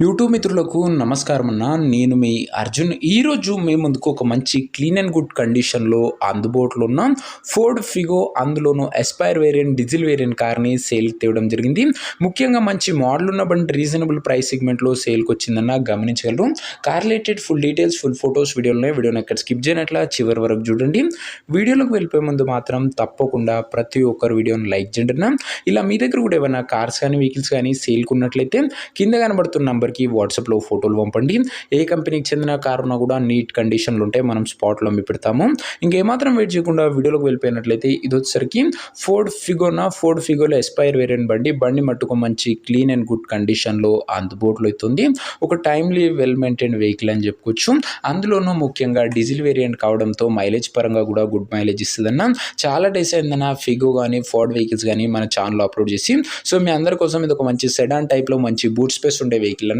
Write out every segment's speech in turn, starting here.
YouTube మిత్రులకు నమస్కారం అన్న. నేను మీ అర్జున్. ఈరోజు మీ ముందుకు ఒక మంచి క్లీన్ అండ్ గుడ్ కండిషన్లో అందుబాటులో ఉన్న ఫోర్డ్ ఫిగో, అందులోనూ ఎస్పైర్ వేరియంట్, డీజిల్ వేరియంట్ కార్ని సేల్కి తేవడం జరిగింది. ముఖ్యంగా మంచి మోడల్ ఉన్న బండి రీజనబుల్ ప్రైస్ సెగ్మెంట్లో సేల్కి వచ్చిందన్న గమనించగలరు. Car related full details, full photos వీడియోని ఎక్కడ స్కిప్ చేయనట్లా చివరి వరకు చూడండి. వీడియోలోకి వెళ్ళిపోయే ముందు మాత్రం తప్పకుండా ప్రతి ఒక్కరు వీడియోని లైక్ చేయండి అన్న. ఇలా మీ దగ్గర కూడా ఏమైనా కార్స్ కానీ వెహికల్స్ కానీ సేల్కి ఉన్నట్లయితే కింద కనబడుతున్న నంబర్కి వాట్సాప్లో ఫోటోలు పంపండి. ఏ కంపెనీకి చెందిన కారు ఉన్నా కూడా నీట్ కండిషన్లు ఉంటే మనం స్పాట్లో అమ్మి పెడతాము. ఇంకేమాత్రం వెయిట్ చేయకుండా వీడియోలోకి వెళ్ళిపోయినట్లయితే ఇది వచ్చేసరికి ఫోర్డ్ ఫిగోలో ఎస్పైర్ వేరియంట్ బండి మట్టుకు మంచి క్లీన్ అండ్ గుడ్ కండిషన్లో అందుబాటులో అవుతుంది. ఒక టైమ్లీ వెల్ మెయింటైన్ వెహికల్ అని చెప్పుకోవచ్చు. అందులోనూ ముఖ్యంగా డీజిల్ వేరియంట్ కావడంతో మైలేజ్ పరంగా కూడా గుడ్ మైలేజ్ ఇస్తుందన్న. చాలా డేస్ అయిందన్న ఫిగో కానీ ఫోర్డ్ వెహికల్స్ కానీ మన ఛానల్లో అప్లోడ్ చేసి. సో మీ అందరి కోసం ఇది ఒక మంచి సెడాన్ టైప్లో మంచి బూట్ స్పేస్ ఉండే వెహికల్ అన్న.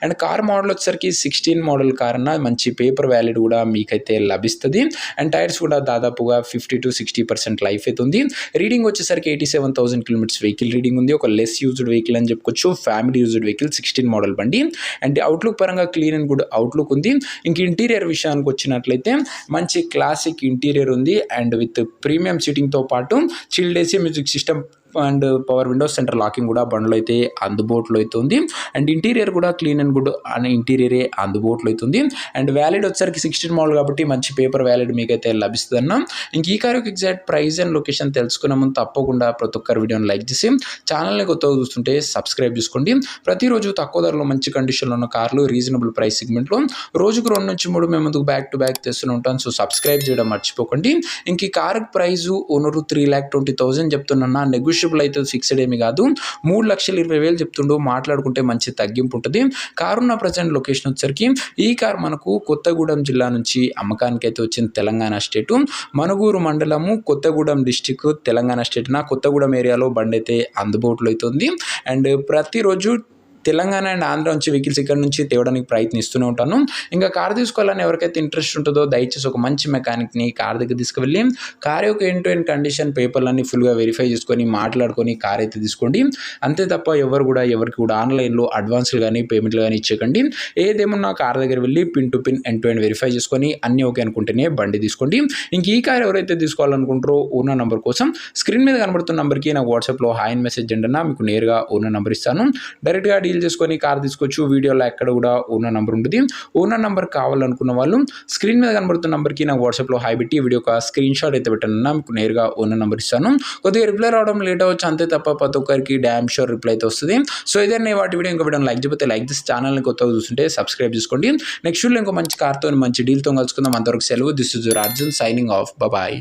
అండ్ కార్ మోడల్ వచ్చేసరికి 16 మోడల్ కార్ అన్న. మంచి పేపర్ వ్యాలిడ్ కూడా మీకైతే లభిస్తుంది. అండ్ టైర్స్ కూడా దాదాపుగా 50 to 60% లైఫ్ అవుతుంది. రీడింగ్ వచ్చేసరికి 87,000 కిలోమీటర్స్ వెహికల్ రీడింగ్ ఉంది. ఒక లెస్ యూజ్డ్ వెహికల్ అని చెప్పుకోవచ్చు. ఫ్యామిలీ యూజ్డ్ వెహికల్, 16 మోడల్ బండి. అండ్ అవుట్లుక్ పరంగా క్లీన్ అండ్ గుడ్ అవుట్లుక్ ఉంది. ఇంక ఇంటీరియర్ విషయానికి వచ్చినట్లయితే మంచి క్లాసిక్ ఇంటీరియర్ ఉంది. అండ్ విత్ ప్రీమియం సీటింగ్తో పాటు chilled AC, music system and power Windows, centre locking కూడా బండ్లో అయితే అందుబాటులో అవుతుంది. అండ్ ఇంటీరియర్ కూడా క్లీన్ అండ్ గుడ్ అనే ఇంటీరియరే అందుబాటులో అవుతుంది. అండ్ వ్యాలిడ్ వచ్చేసరికి 16 మోడల్ కాబట్టి మంచి పేపర్ వ్యాలిడ్ మీకైతే లభిస్తుంది అన్న. ఇంక ఈ కార్ యొక్క ఎగ్జాక్ట్ ప్రైస్ అండ్ లొకేషన్ తెలుసుకునే ముందు తప్పకుండా ప్రతి ఒక్కరు వీడియోని లైక్ చేసి ఛానల్ని కొత్తగా చూస్తుంటే సబ్స్క్రైబ్ చేసుకోండి. ప్రతిరోజు తక్కువ ధరలో మంచి కండిషన్లో ఉన్న కార్లు రీజనబుల్ ప్రైస్ సెగ్మెంట్లో రోజుకు 2 నుంచి 3 మేము ముందుకు బ్యాక్ టు బ్యాక్ తెస్తూనే ఉంటాను. సో సబ్స్క్రైబ్ చేయడం మర్చిపోకండి. ఇంక ఈ కార్ ప్రైజు ఓనరు 3,20,000 చెప్తున్నా. నెగోషియబుల్ అయితే ఫిక్స్డ్ ఏమి కాదు. 3,20,000 చెప్తుండో. మాట్లాడుకుంటే మంచి తగ్గింపు ఉంటుంది. కారు ఉన్న ప్రజెంట్ లొకేషన్ వచ్చేసరికి ఈ కార్ మనకు కొత్తగూడెం జిల్లా నుంచి అమ్మకానికి అయితే వచ్చింది. తెలంగాణ స్టేటు మనుగూరు మండలము, కొత్తగూడెం డిస్టిక్, తెలంగాణ స్టేట్. కొత్తగూడెం ఏరియాలో బండి అయితే అందుబాటులో అవుతుంది. అండ్ ప్రతిరోజు తెలంగాణ అండ్ ఆంధ్ర నుంచి వెహికల్స్ ఇక్కడ నుంచి తేవడానికి ప్రయత్నిస్తూనే ఉంటాను. ఇంకా కార్ తీసుకోవాలని ఎవరికైతే ఇంట్రెస్ట్ ఉంటుందో దయచేసి ఒక మంచి మెకానిక్ని కార్ దగ్గర తీసుకువెళ్ళి కార్ యొక్క ఎండ్ టు ఎండ్ కండిషన్, పేపర్లన్నీ ఫుల్గా వెరిఫై చేసుకొని మాట్లాడుకొని కార్ అయితే తీసుకోండి. అంతే తప్ప ఎవరికి కూడా ఆన్లైన్లో అడ్వాన్స్లు కానీ పేమెంట్లు కానీ ఇచ్చేకండి. ఏదేమన్నా కార్ దగ్గర వెళ్ళి pin to pin end to end verify చేసుకొని అన్నీ ఓకే అనుకుంటేనే బండి తీసుకోండి. ఇంక ఈ కార్ ఎవరైతే తీసుకోవాలనుకుంటారో ఓనర్ నెంబర్ కోసం స్క్రీన్ మీద కనబడుతున్న నెంబర్కి నాకు వాట్సాప్లో హాయ్ అని మెసేజ్ చేయండి అన్న. మీకు నేరుగా ఓనర్ నెంబర్ ఇస్తాను. డైరెక్ట్గా డీల్ చేసుకొని కార్ తీసుకోవచ్చు. వీడియోలో ఎక్కడ కూడా ఓనర్ నెంబర్ ఉంటుంది. ఓనర్ నెంబర్ కావాలనుకున్న వాళ్ళు స్క్రీన్ మీద కనబడుతున్న నెంబర్కి నాకు వాట్సాప్లో హాయ్ పెట్టి వీడియో ఒక స్క్రీన్ షాట్ అయితే పెట్టానన్నా. మీకు నేరుగా ఓనర్ నెంబర్ ఇస్తాను. కొద్దిగా రిప్లై రావడం లేట్ అవ్వచ్చు అంతే తప్ప ప్రతి ఒక్కరికి డ్యామ్ షూర్ రిప్లై అయితే వస్తుంది. సో ఇదే వాటి వీడియో ఇంకా వీడియో లైక్ చేయకపోతే లైక్ చేసి ఛానల్ని కొత్తగా చూస్తుంటే సబ్స్క్రైబ్ చేసుకోండి. నెక్స్ట్ వీడియో ఇంకో మంచి కార్తో మంచి డీల్తో కలుసుకుందాం. అంతవరకు సెలవు. This is your Arjun signing off. Bye.